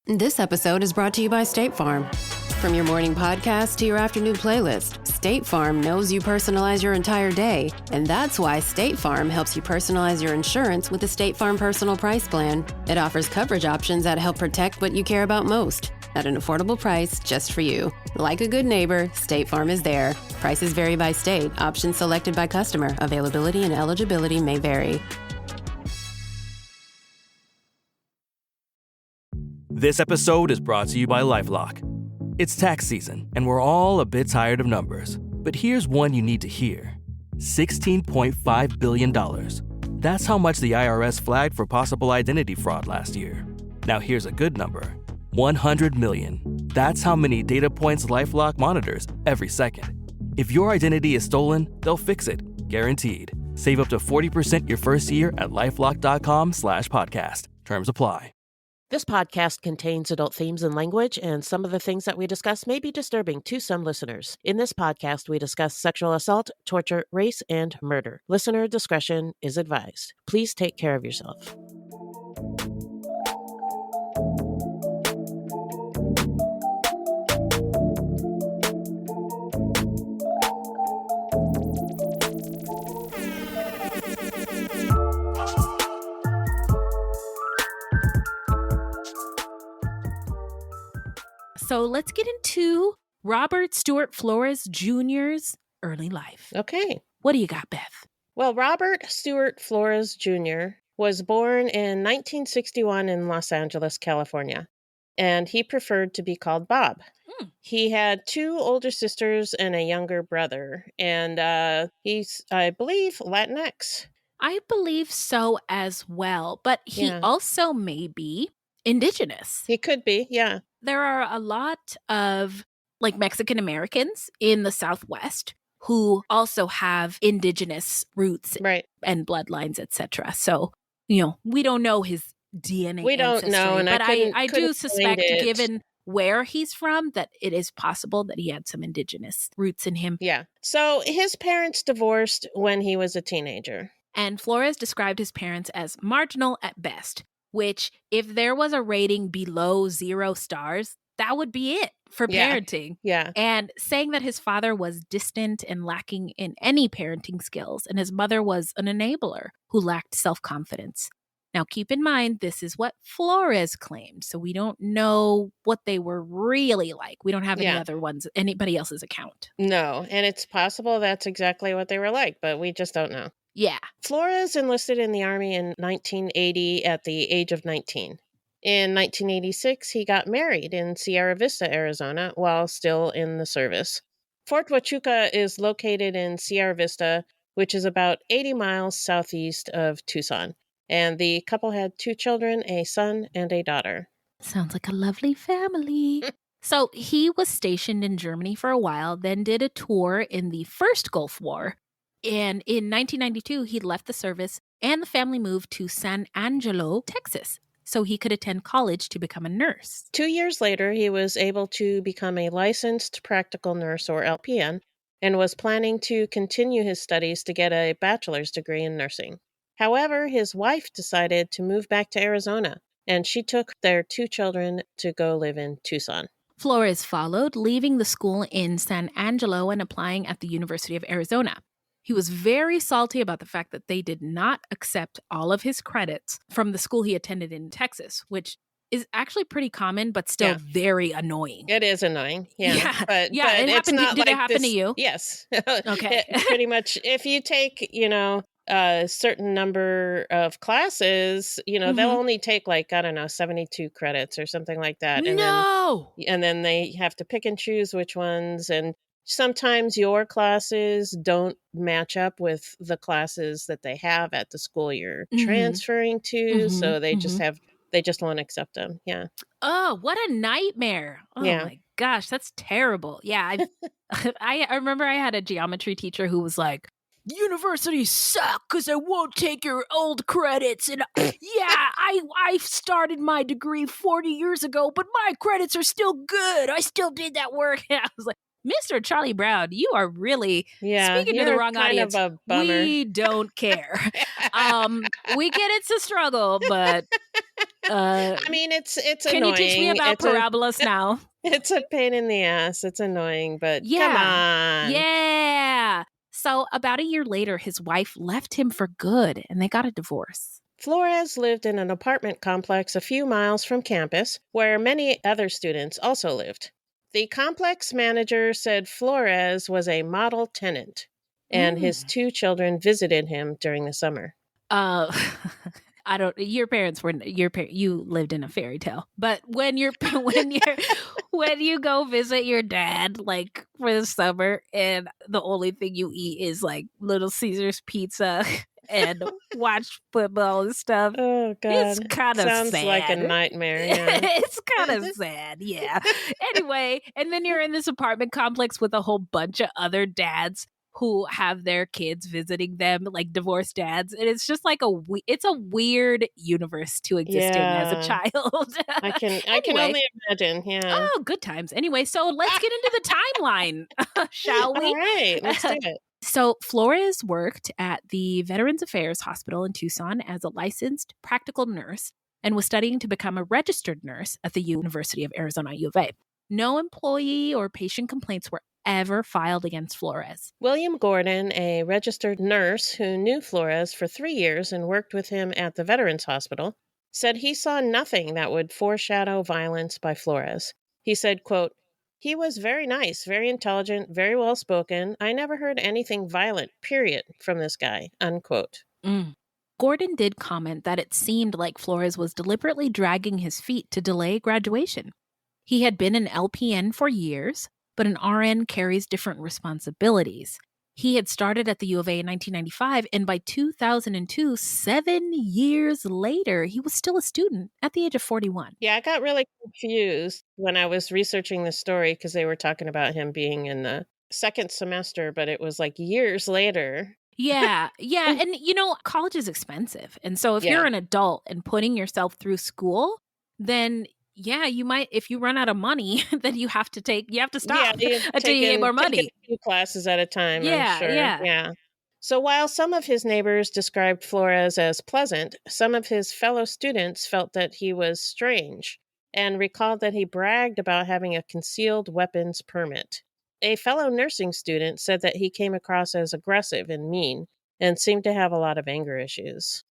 This episode is brought to you by State Farm. From your morning podcast to your afternoon playlist, State Farm knows you personalize your entire day, and that's why State Farm helps you personalize your insurance with the State Farm Personal Price Plan. It offers coverage options that help protect what you care about most at an affordable price just for you. Like a good neighbor, State Farm is there. Prices vary by state. Options selected by customer. Availability and eligibility may vary. This episode is brought to you by LifeLock. It's tax season, and we're all a bit tired of numbers. But here's one you need to hear. $16.5 billion. That's how much the IRS flagged for possible identity fraud last year. Now here's a good number. 100 million. That's how many data points LifeLock monitors every second. If your identity is stolen, they'll fix it, guaranteed. Save up to 40% your first year at LifeLock.com/podcast. Terms apply. This podcast contains adult themes and language, and some of the things that we discuss may be disturbing to some listeners. In this podcast, we discuss sexual assault, torture, race, and murder. Listener discretion is advised. Please take care of yourself. So let's get into Robert Stewart Flores Jr.'s early life. Okay. What do you got, Beth? Well, Robert Stewart Flores Jr. was born in 1961 in Los Angeles, California, and he preferred to be called Bob. He had two older sisters and a younger brother, and he's, I believe, Latinx. I believe so as well, but he also may be indigenous. He could be, yeah. There are a lot of Mexican Americans in the Southwest who also have indigenous roots and bloodlines, etc. So, we don't know his DNA We don't know, and but I do couldn't suspect, find it. given where he's from, that it is possible that he had some indigenous roots in him. Yeah. So his parents divorced when he was a teenager. And Flores described his parents as marginal at best, which, if there was a rating below 0 stars, that would be it for parenting. Yeah. And saying that his father was distant and lacking in any parenting skills, and his mother was an enabler who lacked self-confidence. Now, keep in mind, this is what Flores claimed, so we don't know what they were really like. We don't have anybody else's account. No, and it's possible that's exactly what they were like, but we just don't know. Yeah. Flores enlisted in the Army in 1980 at the age of 19. In 1986, he got married in Sierra Vista, Arizona, while still in the service. Fort Huachuca is located in Sierra Vista, which is about 80 miles southeast of Tucson. And the couple had 2 children, a son and a daughter. Sounds like a lovely family. So he was stationed in Germany for a while, then did a tour in the first Gulf War. And in 1992, he left the service and the family moved to San Angelo, Texas, so he could attend college to become a nurse. 2 years later, he was able to become a licensed practical nurse, or LPN, and was planning to continue his studies to get a bachelor's degree in nursing. However, his wife decided to move back to Arizona, and she took their 2 children to go live in Tucson. Flores followed, leaving the school in San Angelo and applying at the University of Arizona. He was very salty about the fact that they did not accept all of his credits from the school he attended in Texas, which is actually pretty common, but still very annoying. It is annoying. Yeah. But it it's happened. not Did like it happen this, to you? Yes. Okay. Pretty much. If you take, a certain number of classes, they'll only take 72 credits or something like that. And then they have to pick and choose which ones. And sometimes your classes don't match up with the classes that they have at the school you're transferring to. So they just won't accept them. Yeah. Oh, what a nightmare. Oh my gosh, that's terrible. Yeah. I remember I had a geometry teacher who was like, universities suck because I won't take your old credits. And I started my degree 40 years ago, but my credits are still good. I still did that work. And I was like, Mr. Charlie Brown, you are really speaking to the wrong audience. Of a bummer. We don't care. We get it's a struggle, but I mean, it's can annoying. You teach me about parabolas now? It's a pain in the ass. It's annoying, but yeah. Come on. Yeah. So about a year later, his wife left him for good, and they got a divorce. Flores lived in an apartment complex a few miles from campus, where many other students also lived. The complex manager said Flores was a model tenant, and his 2 children visited him during the summer. Your parents were you lived in a fairy tale, but when you go visit your dad like for the summer, and the only thing you eat is like Little Caesar's pizza and watch football and stuff. Oh God, it's kind of sounds sad. like a nightmare. Yeah. It's kind of sad. Yeah. Anyway, and then you're in this apartment complex with a whole bunch of other dads who have their kids visiting them, like divorced dads, and it's just like it's a weird universe to exist in as a child. I can only imagine. Yeah. Oh, good times. Anyway, so let's get into the timeline, shall we? All right, let's do it. So Flores worked at the Veterans Affairs Hospital in Tucson as a licensed practical nurse and was studying to become a registered nurse at the University of Arizona, U of A. No employee or patient complaints were ever filed against Flores. William Gordon, a registered nurse who knew Flores for 3 years and worked with him at the Veterans Hospital, said he saw nothing that would foreshadow violence by Flores. He said, quote, "He was very nice, very intelligent, very well spoken. I never heard anything violent, period, from this guy," unquote. Gordon did comment that it seemed like Flores was deliberately dragging his feet to delay graduation. He had been an LPN for years, but an RN carries different responsibilities. He had started at the U of A in 1995, and by 2002, 7 years later, he was still a student at the age of 41. Yeah, I got really confused when I was researching this story because they were talking about him being in the second semester, but it was like years later. Yeah. And, college is expensive. And so if you're an adult and putting yourself through school, then yeah, you might, if you run out of money, then you have to stop until you get more money. 2 classes at a time, yeah, I'm sure. Yeah. So while some of his neighbors described Flores as pleasant, some of his fellow students felt that he was strange and recalled that he bragged about having a concealed weapons permit. A fellow nursing student said that he came across as aggressive and mean and seemed to have a lot of anger issues.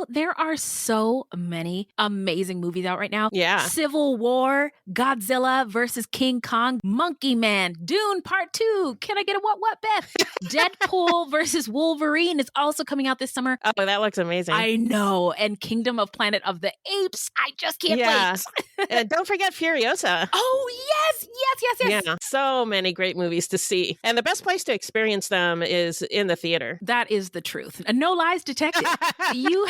There are so many amazing movies out right now. Yeah. Civil War, Godzilla versus King Kong, Monkey Man, Dune Part 2. Can I get a what, Beth? Deadpool versus Wolverine is also coming out this summer. Oh, that looks amazing. I know. And Kingdom of Planet of the Apes. I just can't wait. And don't forget Furiosa. Oh, yes. Yeah, so many great movies to see. And the best place to experience them is in the theater. That is the truth. And no lies detected. You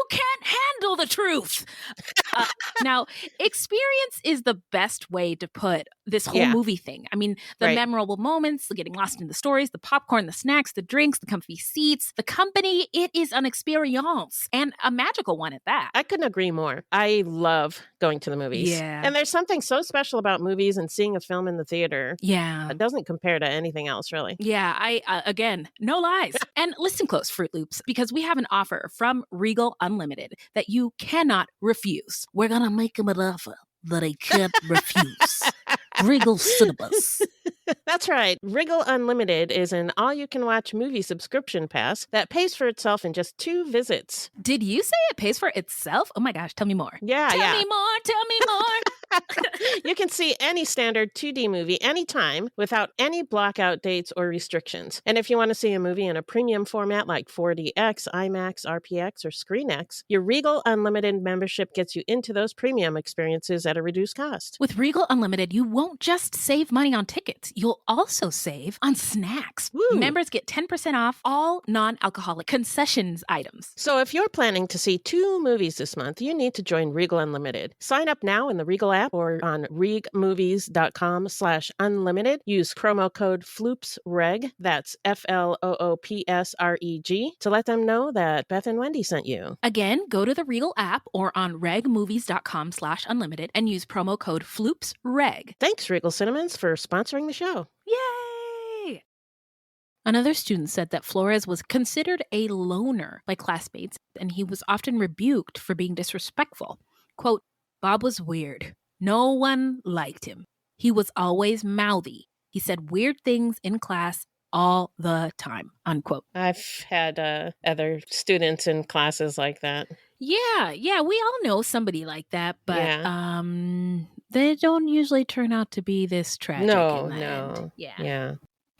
can't handle the truth. Now, experience is the best way to put this whole movie thing. I mean, the memorable moments, the getting lost in the stories, the popcorn, the snacks, the drinks, the comfy seats, the company. It is an experience, and a magical one at that. I couldn't agree more. I love going to the movies. Yeah. And there's something so special about movies and seeing a film in the theater. Yeah. It doesn't compare to anything else, really. Yeah. Again, no lies. And listen close, Fruitloops, because we have an offer from Regal Unlimited that you cannot refuse. We're going to make them an offer that I can't refuse. Regal Cinemas. That's right. Regal Unlimited is an all-you-can-watch movie subscription pass that pays for itself in just 2 visits. Did you say it pays for itself? Oh my gosh, tell me more. Yeah, Tell me more. You can see any standard 2D movie anytime without any blockout dates or restrictions. And if you want to see a movie in a premium format like 4DX, IMAX, RPX, or ScreenX, your Regal Unlimited membership gets you into those premium experiences at a reduced cost. With Regal Unlimited, you won't just save money on tickets. You'll also save on snacks. Woo. Members get 10% off all non-alcoholic concessions items. So if you're planning to see 2 movies this month, you need to join Regal Unlimited. Sign up now in the Regal app or on on regmovies.com/unlimited. Use promo code FloopsReg, that's FLOOPSREG, to let them know that Beth and Wendy sent you. Again, go to the Regal app or on regmovies.com/unlimited and use promo code FloopsReg. Thanks, Regal Cinemas, for sponsoring the show. Yay! Another student said that Flores was considered a loner by classmates, and he was often rebuked for being disrespectful. Quote, Bob was weird. No one liked him. He was always mouthy. He said weird things in class all the time, unquote. I've had other students in classes like that. Yeah, we all know somebody like that, but they don't usually turn out to be this tragic in the end. Yeah.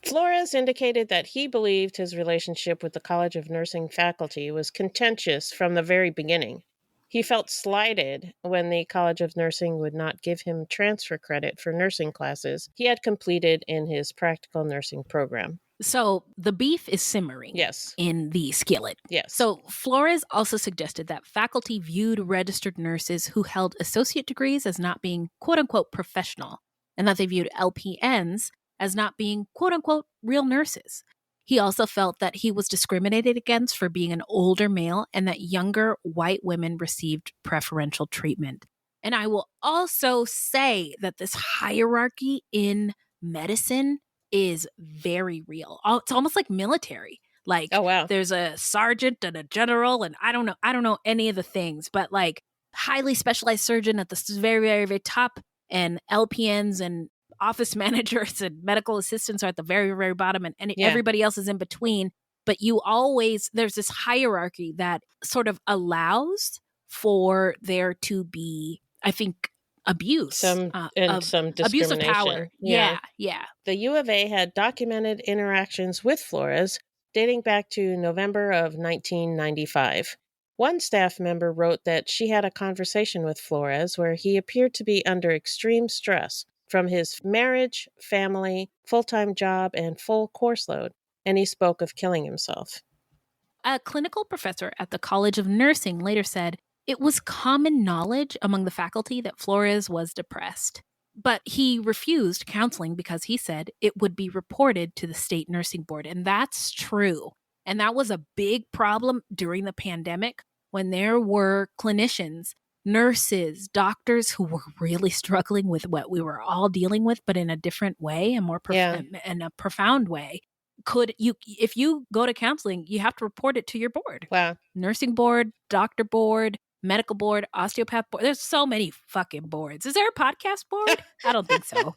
Flores indicated that he believed his relationship with the College of Nursing faculty was contentious from the very beginning. He felt slighted when the College of Nursing would not give him transfer credit for nursing classes he had completed in his practical nursing program. So the beef is simmering in the skillet. Yes. So Flores also suggested that faculty viewed registered nurses who held associate degrees as not being quote-unquote professional, and that they viewed LPNs as not being quote-unquote real nurses. He also felt that he was discriminated against for being an older male and that younger white women received preferential treatment. And I will also say that this hierarchy in medicine is very real. It's almost like military. Like, oh, wow. There's a sergeant and a general, and I don't know any of the things, but like highly specialized surgeon at the very, very, very top, and LPNs and office managers and medical assistants are at the very, very bottom, and everybody else is in between. But there's this hierarchy that sort of allows for there to be, I think, abuse. Some discrimination. Abuse of power. Yeah. The U of A had documented interactions with Flores dating back to November of 1995. One staff member wrote that she had a conversation with Flores where he appeared to be under extreme stress from his marriage, family, full-time job, and full course load, and he spoke of killing himself. A clinical professor at the College of Nursing later said it was common knowledge among the faculty that Flores was depressed, but he refused counseling because he said it would be reported to the state nursing board, and that's true. And that was a big problem during the pandemic when there were clinicians, nurses, doctors who were really struggling with what we were all dealing with, but in a different way, in a profound way. If you go to counseling, you have to report it to your board. Wow. Nursing board, doctor board, medical board, osteopath board. There's so many fucking boards. Is there a podcast board? I don't think so.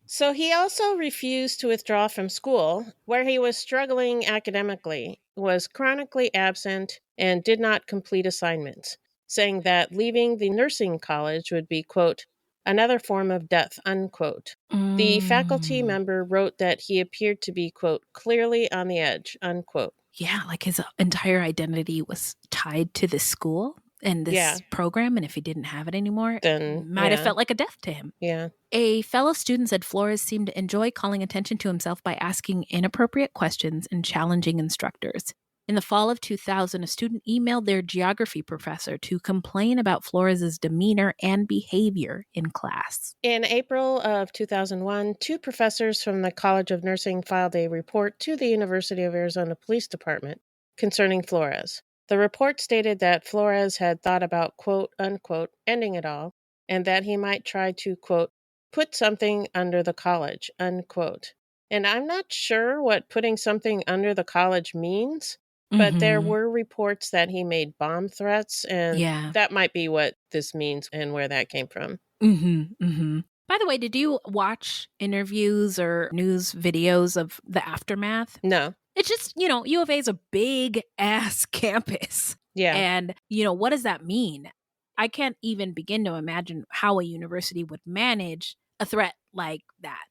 So he also refused to withdraw from school, where he was struggling academically, was chronically absent, and did not complete assignments, saying that leaving the nursing college would be, quote, another form of death, unquote. The faculty member wrote that he appeared to be, quote, clearly on the edge, unquote. Yeah, like his entire identity was tied to this school and this program, and if he didn't have it anymore, then it might have felt like a death to him. Yeah. A fellow student said Flores seemed to enjoy calling attention to himself by asking inappropriate questions and challenging instructors. In the fall of 2000, a student emailed their geography professor to complain about Flores' demeanor and behavior in class. In April of 2001, two professors from the College of Nursing filed a report to the University of Arizona Police Department concerning Flores. The report stated that Flores had thought about, quote, unquote, ending it all, and that he might try to, quote, put something under the college, unquote. And I'm not sure what putting something under the college means. But there were reports that he made bomb threats, and that might be what this means and where that came from. By the way, did you watch interviews or news videos of the aftermath? No. It's just, U of A is a big-ass campus. Yeah. And, what does that mean? I can't even begin to imagine how a university would manage a threat like that,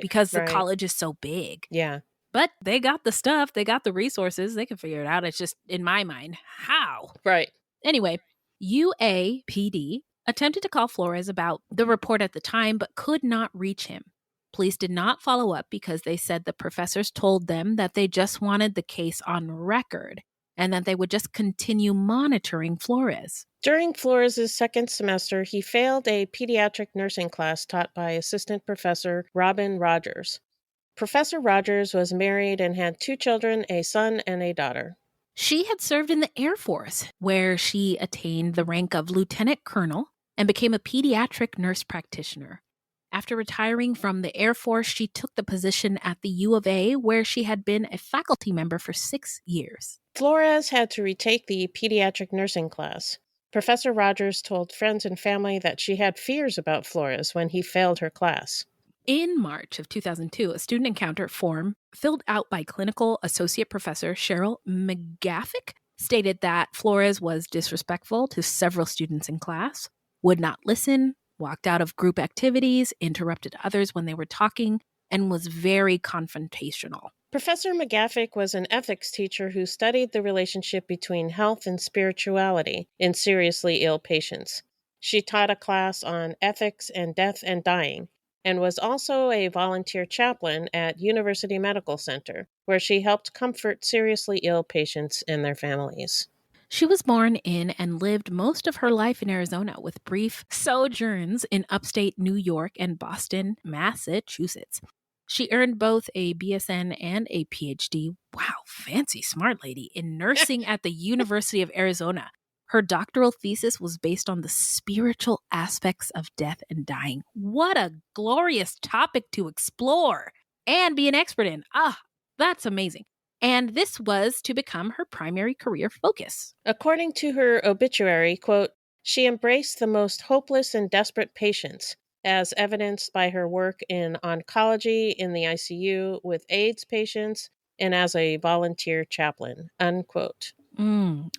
because the college is so big. Yeah. But they got the stuff, they got the resources, they can figure it out. It's just, in my mind, how? Right. Anyway, UAPD attempted to call Flores about the report at the time, but could not reach him. Police did not follow up because they said the professors told them that they just wanted the case on record and that they would just continue monitoring Flores. During Flores' second semester, he failed a pediatric nursing class taught by Assistant Professor Robin Rogers. Professor Rogers was married and had 2 children, a son and a daughter. She had served in the Air Force, where she attained the rank of lieutenant colonel and became a pediatric nurse practitioner. After retiring from the Air Force, she took the position at the U of A, where she had been a faculty member for 6 years. Flores had to retake the pediatric nursing class. Professor Rogers told friends and family that she had fears about Flores when he failed her class. In March of 2002, a student encounter form filled out by clinical associate professor Cheryl McGaffick stated that Flores was disrespectful to several students in class, would not listen, walked out of group activities, interrupted others when they were talking, and was very confrontational. Professor McGaffick was an ethics teacher who studied the relationship between health and spirituality in seriously ill patients. She taught a class on ethics and death and dying, and was also a volunteer chaplain at University Medical Center, where she helped comfort seriously ill patients and their families. She was born in and lived most of her life in Arizona, with brief sojourns in upstate New York and Boston, Massachusetts. She earned both a BSN and a PhD, wow, fancy smart lady, in nursing at the University of Arizona. Her doctoral thesis was based on the spiritual aspects of death and dying. What a glorious topic to explore and be an expert in. That's amazing. And this was to become her primary career focus. According to her obituary, quote, she embraced the most hopeless and desperate patients, as evidenced by her work in oncology in the ICU with AIDS patients and as a volunteer chaplain, unquote.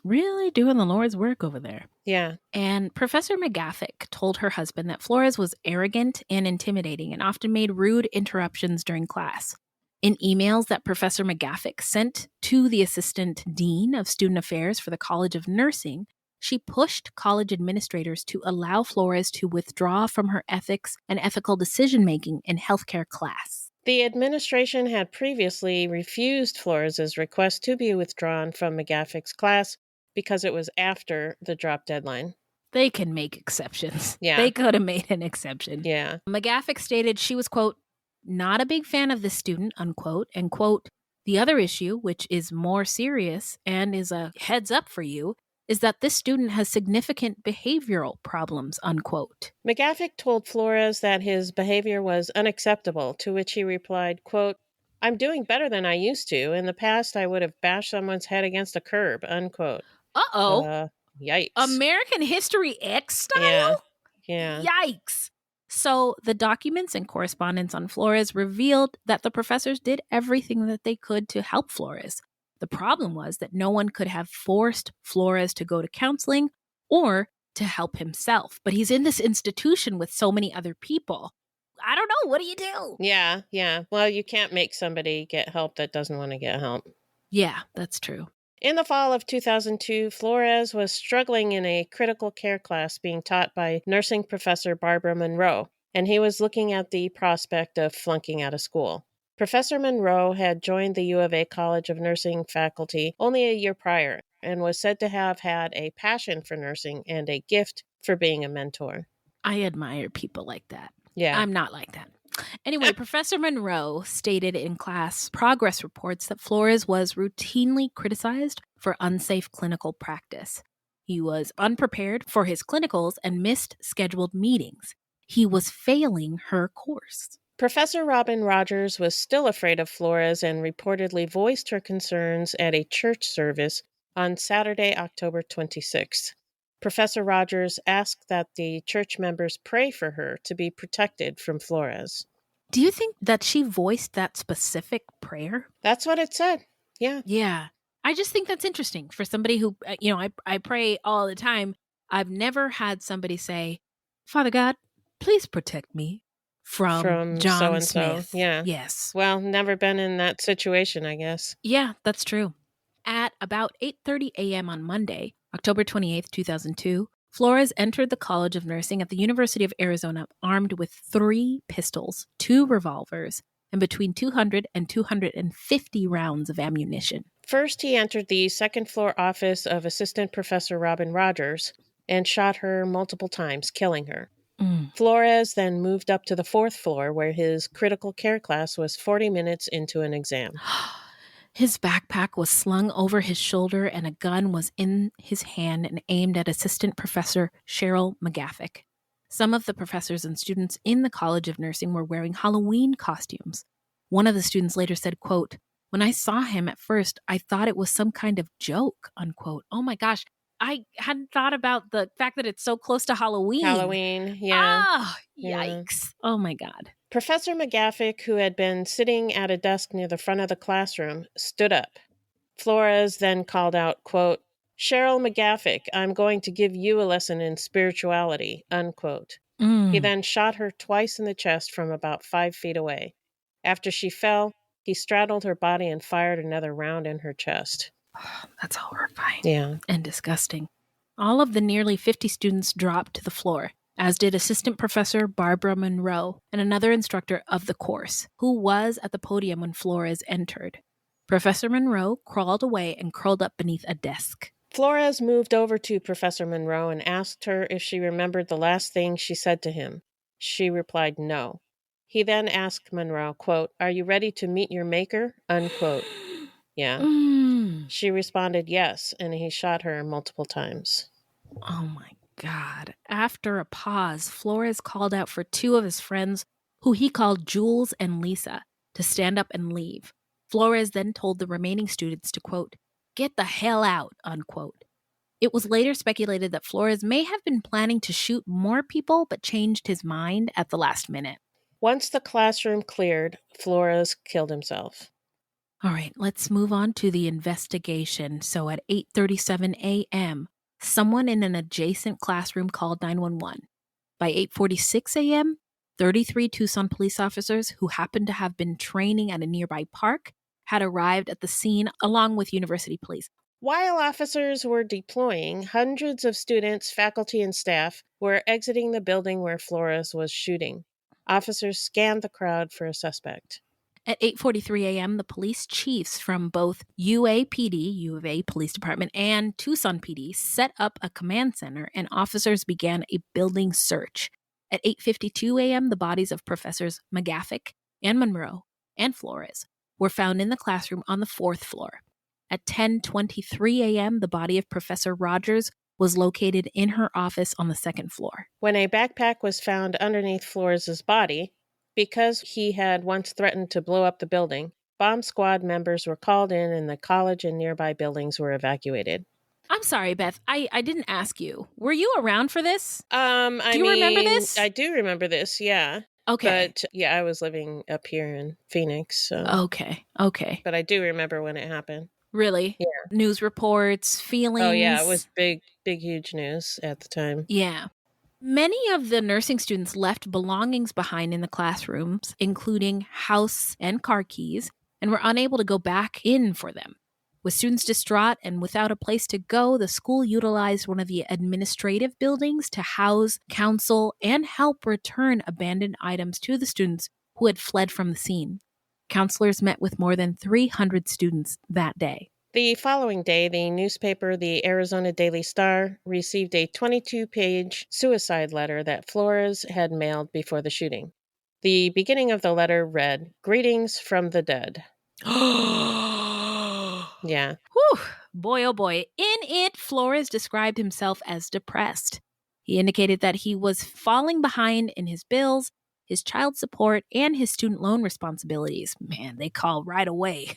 Really doing the Lord's work over there. Yeah. And Professor McGaffick told her husband that Flores was arrogant and intimidating and often made rude interruptions during class. In emails that Professor McGaffick sent to the Assistant Dean of Student Affairs for the College of Nursing, she pushed college administrators to allow Flores to withdraw from her ethics and ethical decision-making in healthcare class. The administration had previously refused Flores' request to be withdrawn from McGaffick's class because it was after the drop deadline. They can make exceptions. Yeah. They could have made an exception. Yeah. McGaffick stated she was, quote, not a big fan of this student, unquote, and, quote, the other issue, which is more serious and is a heads up for you, is that this student has significant behavioral problems, unquote. McGaffick told Flores that his behavior was unacceptable, to which he replied, quote, I'm doing better than I used to. In the past, I would have bashed someone's head against a curb, unquote. Uh-oh. Yikes. American History X style? Yeah. Yikes. So the documents and correspondence on Flores revealed that the professors did everything that they could to help Flores. The problem was that no one could have forced Flores to go to counseling or to help himself. But he's in this institution with so many other people. I don't know. What do you do? Yeah. Well, you can't make somebody get help that doesn't want to get help. Yeah, that's true. In the fall of 2002, Flores was struggling in a critical care class being taught by nursing professor Barbara Monroe, and he was looking at the prospect of flunking out of school. Professor Monroe had joined the U of A College of Nursing faculty only a year prior and was said to have had a passion for nursing and a gift for being a mentor. I admire people like that. Yeah. I'm not like that. Anyway, Professor Monroe stated in class progress reports that Flores was routinely criticized for unsafe clinical practice. He was unprepared for his clinicals and missed scheduled meetings. He was failing her course. Professor Robin Rogers was still afraid of Flores and reportedly voiced her concerns at a church service on Saturday, October 26th. Professor Rogers asked that the church members pray for her to be protected from Flores. Do you think that she voiced that specific prayer? That's what it said. Yeah. Yeah. I just think that's interesting for somebody who, I pray all the time. I've never had somebody say, Father God, please protect me from John so-and-so. Smith. Yeah. Yes. Well, never been in that situation, I guess. Yeah, that's true. At about 8:30 a.m. on Monday, October 28th, 2002, Flores entered the College of Nursing at the University of Arizona armed with 3 pistols, 2 revolvers, and between 200 and 250 rounds of ammunition. First, he entered the second-floor office of Assistant Professor Robin Rogers and shot her multiple times, killing her. Flores then moved up to the fourth floor, where his critical care class was 40 minutes into an exam. His backpack was slung over his shoulder and a gun was in his hand and aimed at Assistant Professor Cheryl McGaffick. Some of the professors and students in the College of Nursing were wearing Halloween costumes. One of the students later said, quote, "When I saw him at first, I thought it was some kind of joke," unquote. Oh my gosh. I hadn't thought about the fact that it's so close to Halloween. Yeah. Ah, yikes. Oh my God. Professor McGaffick, who had been sitting at a desk near the front of the classroom, stood up. Flores then called out, quote, "Cheryl McGaffick, I'm going to give you a lesson in spirituality," unquote. He then shot her twice in the chest from about 5 feet away. After she fell, he straddled her body and fired another round in her chest. Oh, that's horrifying. Yeah. And disgusting. All of the nearly 50 students dropped to the floor, as did Assistant Professor Barbara Monroe and another instructor of the course, who was at the podium when Flores entered. Professor Monroe crawled away and curled up beneath a desk. Flores moved over to Professor Monroe and asked her if she remembered the last thing she said to him. She replied no. He then asked Monroe, quote, "Are you ready to meet your maker?" unquote. Yeah. She responded yes, and he shot her multiple times. Oh my God. After a pause, Flores called out for two of his friends, who he called Jules and Lisa, to stand up and leave. Flores then told the remaining students to, quote, "Get the hell out," unquote. It was later speculated that Flores may have been planning to shoot more people, but changed his mind at the last minute. Once the classroom cleared, Flores killed himself. All right, let's move on to the investigation. So at 8:37 a.m., someone in an adjacent classroom called 911. By 8:46 a.m., 33 Tucson police officers who happened to have been training at a nearby park had arrived at the scene along with university police. While officers were deploying, hundreds of students, faculty, and staff were exiting the building where Flores was shooting. Officers scanned the crowd for a suspect. At 8:43 a.m., the police chiefs from both UAPD, U of A Police Department, and Tucson PD set up a command center, and officers began a building search. At 8:52 a.m., the bodies of Professors McGaffick and Monroe and Flores were found in the classroom on the fourth floor. At 10:23 a.m., the body of Professor Rogers was located in her office on the second floor. When a backpack was found underneath Flores' body, because he had once threatened to blow up the building, bomb squad members were called in and the college and nearby buildings were evacuated. I'm sorry, Beth. I didn't ask you. Were you around for this? Do you remember this? I do remember this, yeah. Okay. But yeah, I was living up here in Phoenix. So. Okay. But I do remember when it happened. Really? Yeah. News reports, feelings. Oh yeah, it was big, huge news at the time. Yeah. Many of the nursing students left belongings behind in the classrooms, including house and car keys, and were unable to go back in for them. With students distraught and without a place to go, the school utilized one of the administrative buildings to house, counsel, and help return abandoned items to the students who had fled from the scene. Counselors met with more than 300 students that day. The following day, the newspaper, the Arizona Daily Star, received a 22-page suicide letter that Flores had mailed before the shooting. The beginning of the letter read, "Greetings from the dead." Yeah. Whew. Boy, oh boy. In it, Flores described himself as depressed. He indicated that he was falling behind in his bills, his child support, and his student loan responsibilities. Man, they call right away.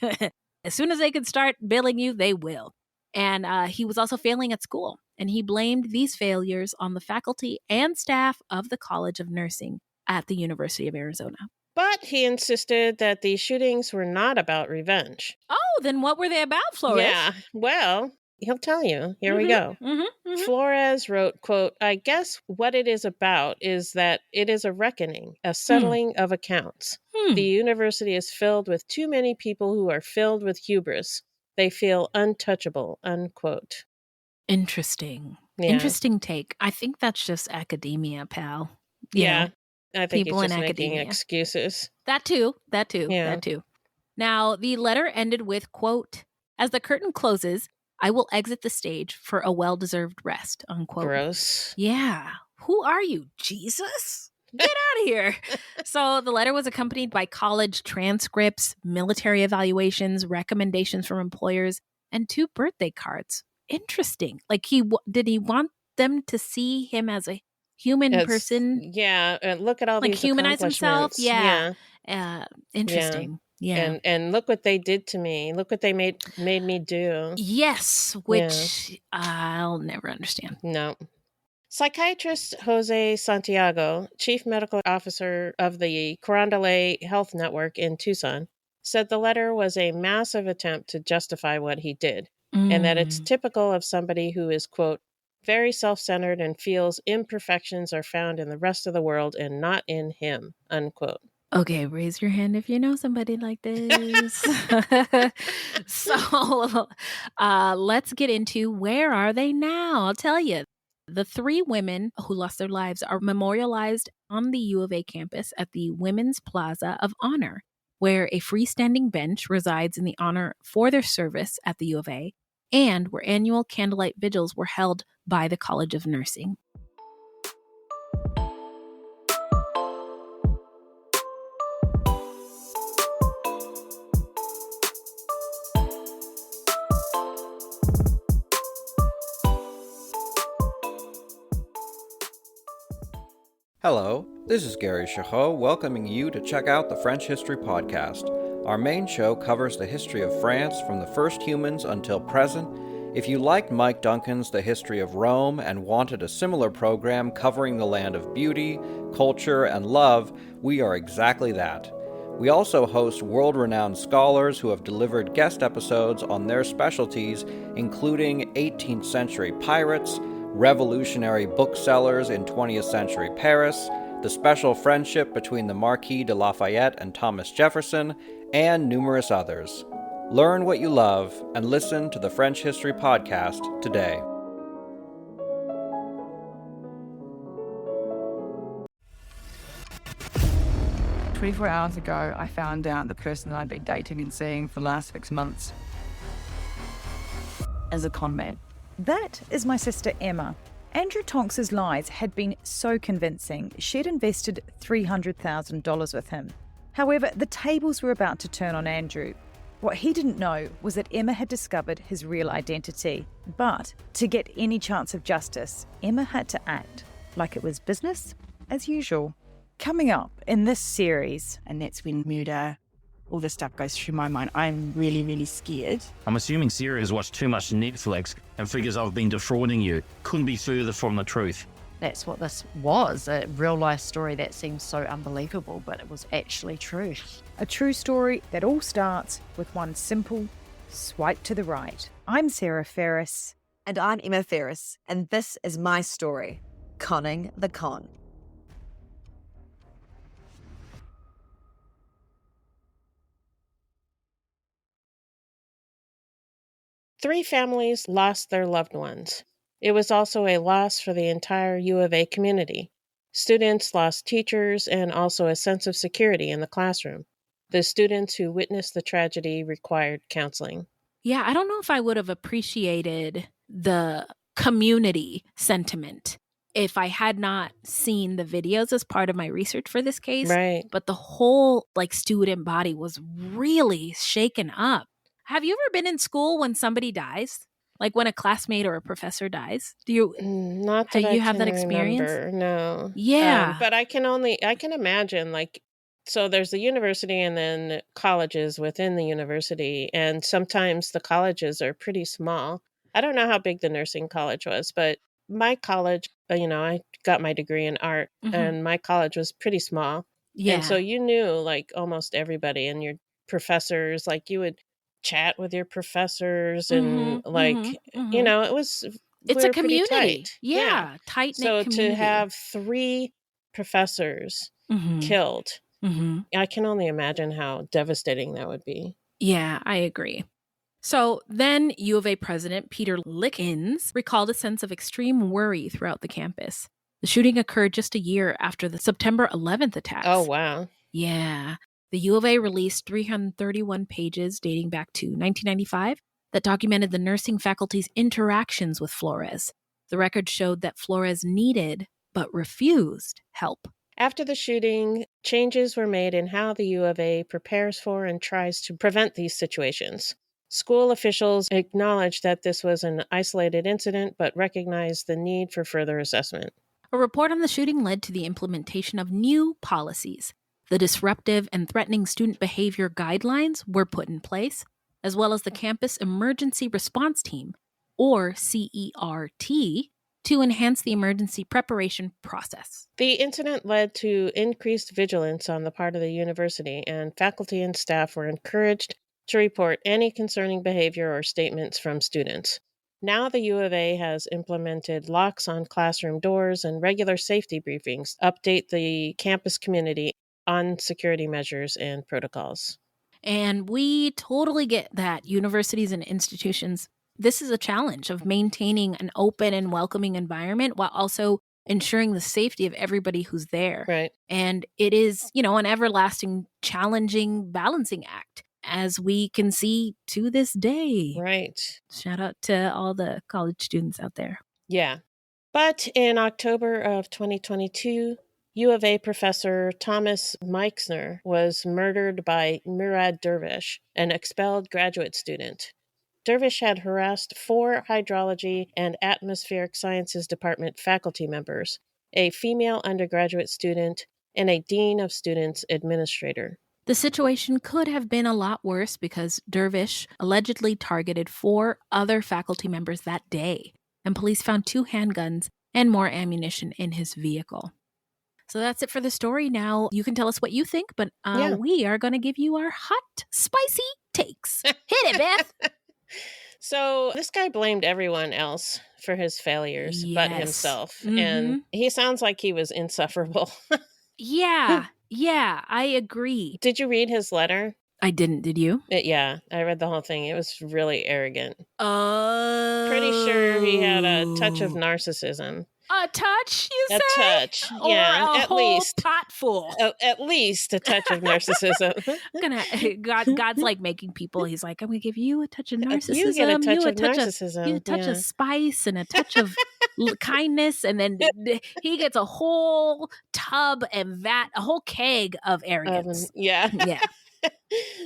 As soon as they can start billing you, they will. And he was also failing at school. And he blamed these failures on the faculty and staff of the College of Nursing at the University of Arizona. But he insisted that the shootings were not about revenge. Oh, then what were they about, Flores? Yeah, well, he'll tell you. Here we go. Flores wrote, quote, "I guess what it is about is that it is a reckoning, a settling of accounts. The university is filled with too many people who are filled with hubris. They feel untouchable," unquote. Interesting. Yeah. Interesting take. I think that's just academia, pal. Yeah. I think people he's just in making academia. excuses. That too. Yeah. Now, the letter ended with, quote, As the curtain closes, I will exit the stage for a well-deserved rest, unquote. Gross. Yeah. Who are you, Jesus? Get out of here. So the letter was accompanied by college transcripts, military evaluations, recommendations from employers, and 2 birthday cards. Interesting. Like did he want them to see him as a human person? Yeah. Look at all like these humanize himself. Yeah. Interesting. Yeah. And look what they did to me. Look what they made me do. Yes, which I'll never understand. No. Psychiatrist Jose Santiago, chief medical officer of the Carondelet Health Network in Tucson, said the letter was a massive attempt to justify what he did, and that it's typical of somebody who is, quote, very self-centered and feels imperfections are found in the rest of the world and not in him, unquote. Okay, raise your hand if you know somebody like this. So let's get into where are they now? I'll tell you. The 3 women who lost their lives are memorialized on the U of A campus at the Women's Plaza of Honor, where a freestanding bench resides in the honor for their service at the U of A, and where annual candlelight vigils were held by the College of Nursing. Hello, this is Gary Chahot welcoming you to check out the French History Podcast. Our main show covers the history of France from the first humans until present. If you liked Mike Duncan's The History of Rome and wanted a similar program covering the land of beauty, culture, and love, we are exactly that. We also host world-renowned scholars who have delivered guest episodes on their specialties, including 18th century pirates, revolutionary booksellers in 20th century Paris, the special friendship between the Marquis de Lafayette and Thomas Jefferson, and numerous others. Learn what you love and listen to the French History Podcast today. "24 hours ago, I found out the person I'd been dating and seeing for the last 6 months is a con man." That is my sister Emma. Andrew Tonks's lies had been so convincing, she'd invested $300,000 with him. However, the tables were about to turn on Andrew. What he didn't know was that Emma had discovered his real identity. But to get any chance of justice, Emma had to act like it was business as usual. Coming up in this series, and that's when murder, all this stuff goes through my mind. I'm really, really scared. I'm assuming Sarah has watched too much Netflix and figures I've been defrauding you. Couldn't be further from the truth. That's what this was, a real-life story that seems so unbelievable, but it was actually true. A true story that all starts with one simple swipe to the right. I'm Sarah Ferris. And I'm Emma Ferris, and this is my story, Conning the Con. Three families lost their loved ones. It was also a loss for the entire U of A community. Students lost teachers and also a sense of security in the classroom. The students who witnessed the tragedy required counseling. Yeah, I don't know if I would have appreciated the community sentiment if I had not seen the videos as part of my research for this case. Right. But the whole student body was really shaken up. Have you ever been in school when somebody dies? Like when a classmate or a professor dies? Do you not that you have that experience? Remember, no. Yeah. But I can imagine, so there's the university and then colleges within the university, and sometimes the colleges are pretty small. I don't know how big the nursing college was, but my college, I got my degree in art, and my college was pretty small. Yeah. And so you knew everymost everybody, and your professors, you would chat with your professors and it was, it's a community. Tight. Yeah. Tight-knit so community. To have 3 professors killed, I can only imagine how devastating that would be. Yeah, I agree. So then U of A president Peter Lickens recalled a sense of extreme worry throughout the campus. The shooting occurred just a year after the September 11th attacks. Oh, wow. Yeah. The U of A released 331 pages dating back to 1995 that documented the nursing faculty's interactions with Flores. The record showed that Flores needed, but refused, help. After the shooting, changes were made in how the U of A prepares for and tries to prevent these situations. School officials acknowledged that this was an isolated incident, but recognized the need for further assessment. A report on the shooting led to the implementation of new policies. The disruptive and threatening student behavior guidelines were put in place, as well as the Campus Emergency Response Team, or CERT, to enhance the emergency preparation process. The incident led to increased vigilance on the part of the university, and faculty and staff were encouraged to report any concerning behavior or statements from students. Now the U of A has implemented locks on classroom doors and regular safety briefings, update the campus community on security measures and protocols. And we totally get that universities and institutions, this is a challenge of maintaining an open and welcoming environment while also ensuring the safety of everybody who's there. Right. And it is, an everlasting, challenging balancing act, as we can see to this day. Right. Shout out to all the college students out there. Yeah. But in October of 2022, U of A professor Thomas Meixner was murdered by Murad Dervish, an expelled graduate student. Dervish had harassed 4 hydrology and atmospheric sciences department faculty members, a female undergraduate student, and a dean of students administrator. The situation could have been a lot worse because Dervish allegedly targeted 4 other faculty members that day, and police found 2 handguns and more ammunition in his vehicle. So that's it for the story. Now you can tell us what you think, but we are going to give you our hot, spicy takes. Hit it, Beth! So this guy blamed everyone else for his failures but himself. Mm-hmm. And he sounds like he was insufferable. Yeah, I agree. Did you read his letter? I didn't. Did you? Yeah, I read the whole thing. It was really arrogant. Pretty sure he had a touch of narcissism. A touch, you say? A touch, or yeah, a at whole least. Potful. At least a touch of narcissism. God's like making people. He's like, I'm gonna give you a touch of narcissism. You get a touch of narcissism. You a touch of spice and a touch of kindness, and then he gets a whole tub and vat, a whole keg of arrogance. Yeah.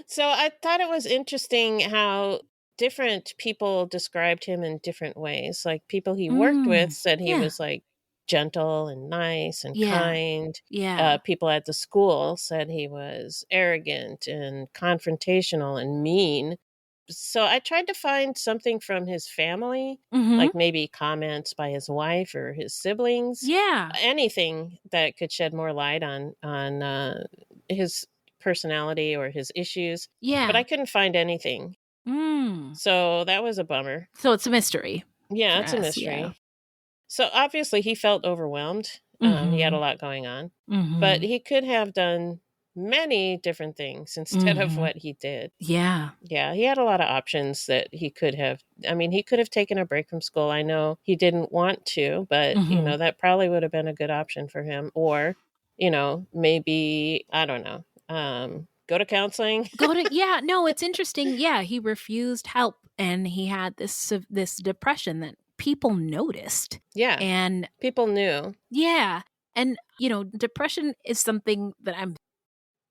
So I thought it was interesting how different people described him in different ways. Like people he worked with said he was like gentle and nice and kind. Yeah. People at the school said he was arrogant and confrontational and mean. So I tried to find something from his family, like maybe comments by his wife or his siblings. Yeah. Anything that could shed more light on his personality or his issues. Yeah. But I couldn't find anything. So that was a bummer. So it's a mystery. Yeah, it's a mystery. Yeah. So obviously he felt overwhelmed. He had a lot going on. But he could have done many different things instead of what he did. Yeah. Yeah, he had a lot of options that he could have. I mean, he could have taken a break from school. I know he didn't want to, but, that probably would have been a good option for him. Or, maybe, I don't know, go to counseling. It's interesting. Yeah, he refused help and he had this depression that people noticed. Yeah. And people knew. Yeah. And, depression is something that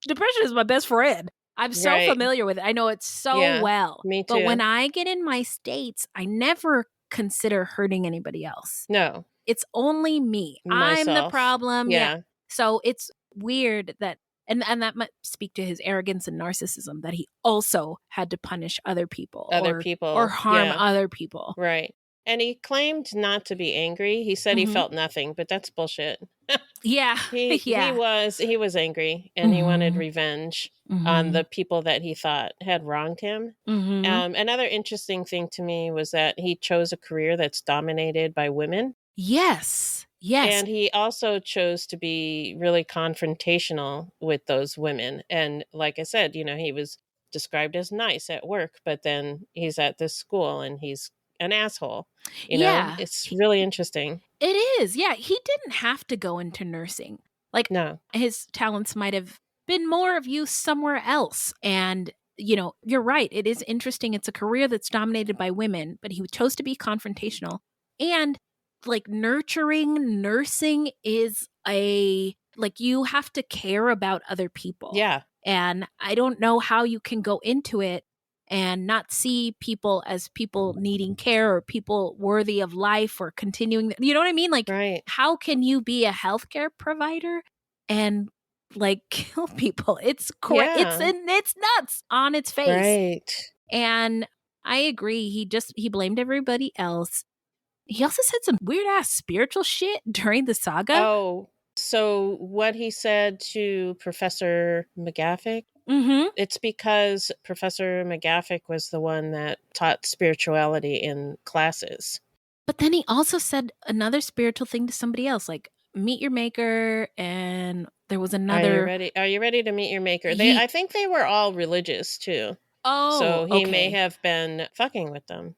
depression is my best friend. I'm so familiar with it. I know it so well. Me too. But when I get in my states, I never consider hurting anybody else. No. It's only me. Myself. I'm the problem. Yeah. So it's weird that And that might speak to his arrogance and narcissism, that he also had to punish other people. Or harm other people. Right. And he claimed not to be angry. He said he felt nothing, but that's bullshit. Yeah. He was angry and he wanted revenge on the people that he thought had wronged him. Another interesting thing to me was that he chose a career that's dominated by women. Yes. And he also chose to be really confrontational with those women. And like I said, he was described as nice at work, but then he's at this school and he's an asshole. It's really interesting. It is. Yeah. He didn't have to go into nursing. No. His talents might have been more of use somewhere else. And you're right. It is interesting. It's a career that's dominated by women, but he chose to be confrontational. And like nursing is you have to care about other people. Yeah. And I don't know how you can go into it and not see people as people needing care or people worthy of life or continuing. You know what I mean? Like, right. How can you be a healthcare provider and like kill people? It's it's nuts on its face. Right. And I agree. He blamed everybody else. He also said some weird ass spiritual shit during the saga. Oh, so what he said to Professor McGaffick, it's because Professor McGaffick was the one that taught spirituality in classes. But then he also said another spiritual thing to somebody else, like meet your maker, and there was another. Are you ready to meet your maker? I think they were all religious too. Oh, so he may have been fucking with them.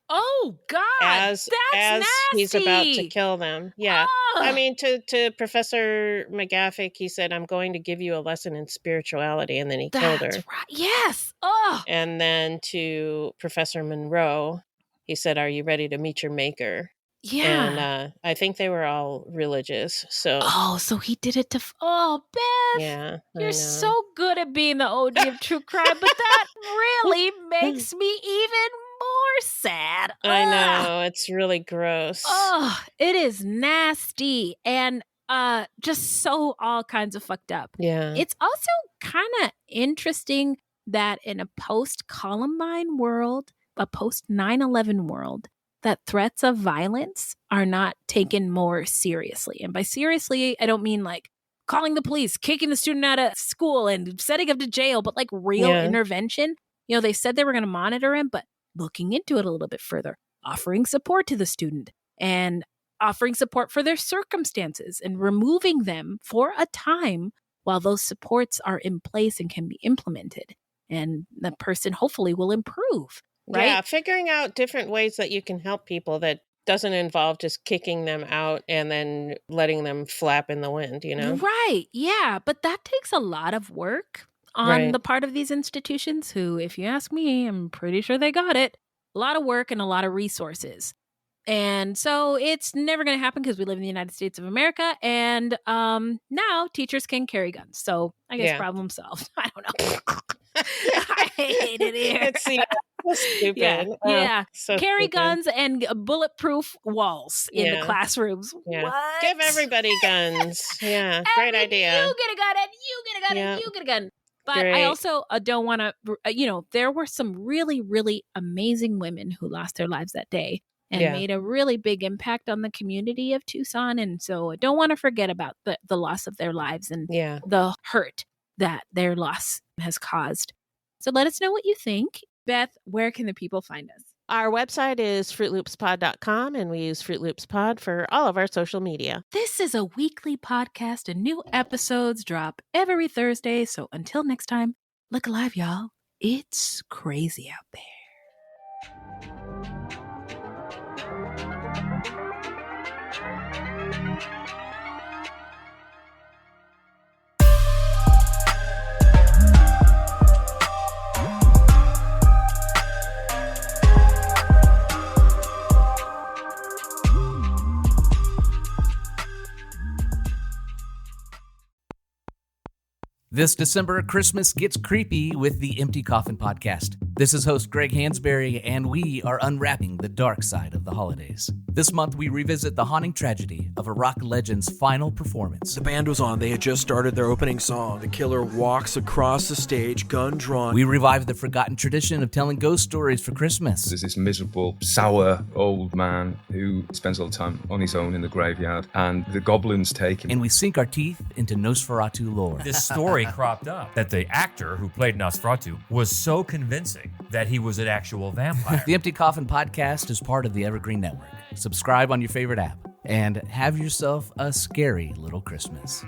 Oh God, as nasty. He's about to kill them. Yeah. Oh. I mean, to Professor McGaffick, he said, "I'm going to give you a lesson in spirituality," and then he killed her. Right. Yes. Oh. And then to Professor Monroe, he said, "Are you ready to meet your maker?" Yeah. And I think they were all religious. So. Oh, so he did it to. Beth. Yeah. You're so good at being the OG of true crime, but that really makes me even more sad. I know. It's really gross. Oh, it is nasty and just so all kinds of fucked up. Yeah. It's also kind of interesting that in a post-Columbine world, a post-9/11 world, that threats of violence are not taken more seriously. And by seriously, I don't mean like calling the police, kicking the student out of school and setting him to jail, but like real intervention. They said they were going to monitor him, but looking into it a little bit further, offering support to the student and offering support for their circumstances and removing them for a time while those supports are in place and can be implemented. And the person hopefully will improve, right? Yeah, figuring out different ways that you can help people that doesn't involve just kicking them out and then letting them flap in the wind, Right, yeah, but that takes a lot of work on the part of these institutions who, if you ask me, I'm pretty sure they got it. A lot of work and a lot of resources. And so it's never going to happen because we live in the United States of America. And now teachers can carry guns. So I guess problem solved. I don't know. I hate it here. It's stupid. Yeah. So carry stupid. guns and bulletproof walls in the classrooms. Yeah. What? Give everybody guns. Yeah. Great idea. You get a gun and you get a gun and you get a gun. But Great. I also don't want to, there were some really, really amazing women who lost their lives that day and made a really big impact on the community of Tucson. And so I don't want to forget about the loss of their lives and the hurt that their loss has caused. So let us know what you think. Beth, where can the people find us? Our website is fruitloopspod.com, and we use Fruit Loops Pod for all of our social media. This is a weekly podcast, and new episodes drop every Thursday. So until next time, look alive, y'all. It's crazy out there. This December, Christmas gets creepy with the Empty Coffin Podcast. This is host Greg Hansberry, and we are unwrapping the dark side of the holidays. This month, we revisit the haunting tragedy of a rock legend's final performance. The band was on. They had just started their opening song. The killer walks across the stage, gun drawn. We revive the forgotten tradition of telling ghost stories for Christmas. There's this miserable, sour old man who spends all the time on his own in the graveyard, and the goblins take him. And we sink our teeth into Nosferatu lore. This story cropped up that the actor who played Nosferatu was so convincing that he was an actual vampire. The Empty Coffin Podcast is part of the Evergreen Network. Subscribe on your favorite app and have yourself a scary little Christmas.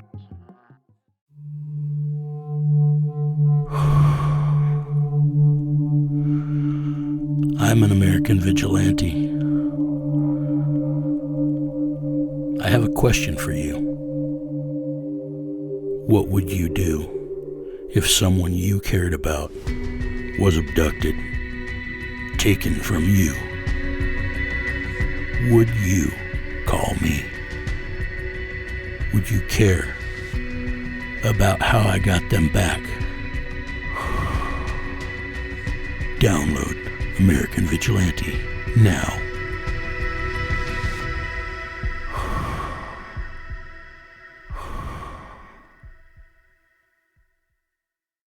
I'm an American vigilante. I have a question for you. What would you do if someone you cared about was abducted, taken from you, would you call me? Would you care about how I got them back? Download American Vigilante now.